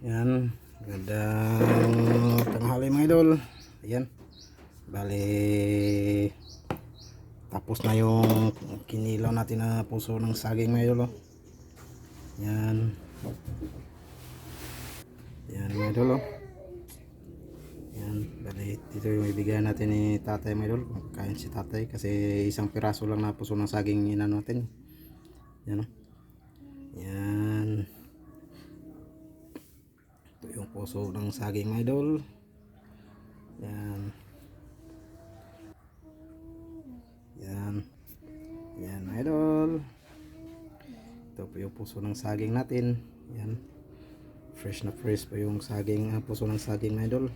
Yan, gandang tanghali mga idol. Ayan, bali tapos na yung kinilaw natin na puso ng saging mga idol. Yan, yan mga idol. Yan, bali dito yung ibigay natin ni tatay mga idol. Kain si tatay kasi isang piraso lang na puso ng saging inano natin. Yan o. Yan, ito yung puso ng saging mga idol. Yan, yan, yan mga idol. Ito po yung puso ng saging natin. Yan, fresh na fresh po yung saging, puso ng saging mga idol.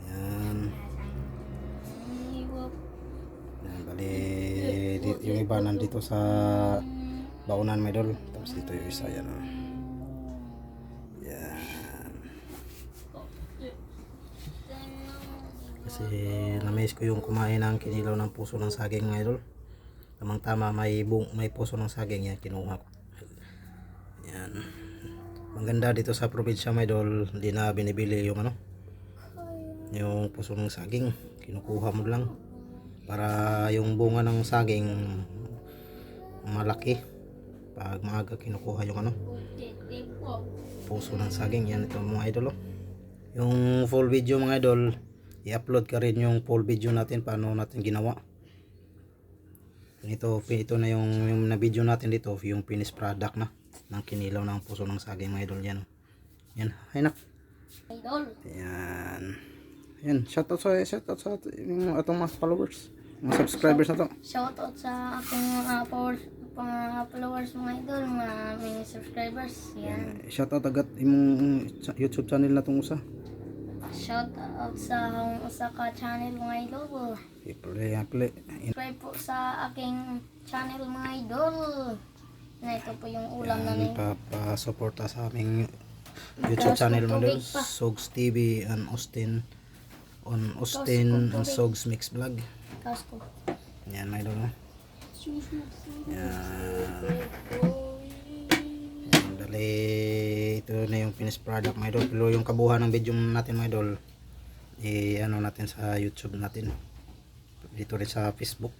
Yan, yan, bali yung iba nandito sa baunan mga idol. Tapos dito yung isa. Yan o. Kasi na-miss ko yung kumain ng kinilaw ng puso ng saging mga idol. Tamang tama, may puso ng saging, yan kinuha ko. Yan, maganda dito sa probinsya mga idol, hindi na binibili yung yung puso ng saging, kinukuha mo lang para yung bunga ng saging malaki. Pag maaga kinukuha yung puso ng saging. Yan ito mga idol. Yung full video mga idol, i-upload ka rin yung full video natin paano natin ginawa. Ito na yung na video natin dito, yung finished product na ng kinilaw ng puso ng saging mga idol. Yan, yan, hay nak idol. Yan, yan, shoutout sa yung atong mga followers, mga subscribers na to. Shoutout sa aking mga followers mga idol, mga subscribers. Yan, Shoutout agad imong YouTube channel na tong usa. shoutout sa usa ka channel mga idol. Play. Subscribe po sa aking channel mga idol. Na ito po yung ulam na ni Papa-suporta sa aming YouTube channel mga idol, Sogs TV and Austin and Sogs Mix Vlog. Kasko. Yan mga idol. Yan, dali ito na yung finished product mga idol. Pero yung kabuuan ng video natin mga idol, ano natin sa YouTube natin, dito rin sa Facebook.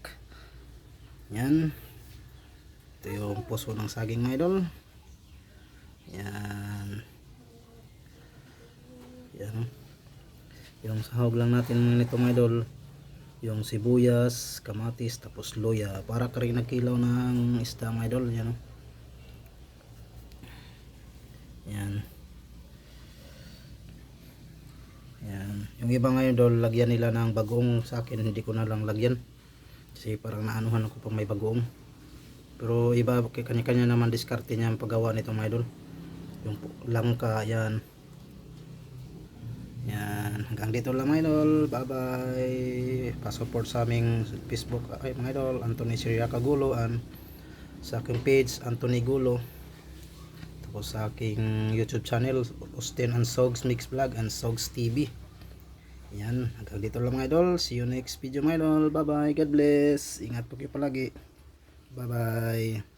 Yan, ito yung puso ng saging mga idol. Yan, yan, yung sahog lang natin nito mga idol, yung sibuyas, kamatis, tapos luya, para ka rin nagkilaw ng isda mga idol. Yan, yan, yan. Yung iba ngayon idol, lagyan nila ng bagoong. Sa akin hindi ko na lang lagyan kasi parang naanuhan ako pag may bagoong. Pero iba, kanya-kanya naman diskarte niya ang paggawa nito mga idol. Yung langka, yan. Yan, hanggang dito lang mga idol. Bye bye. Pa-support sa aming Facebook mga idol, Anthony Siriaca Gulo, and sa aking page Anthony Gulo, tapos sa aking YouTube channel Austin and Sogs Mix Vlog and Sogs TV. Yan, hanggang dito lang mga idol. See you next video mga idol. Bye bye, God bless, ingat po kayo palagi. Bye bye.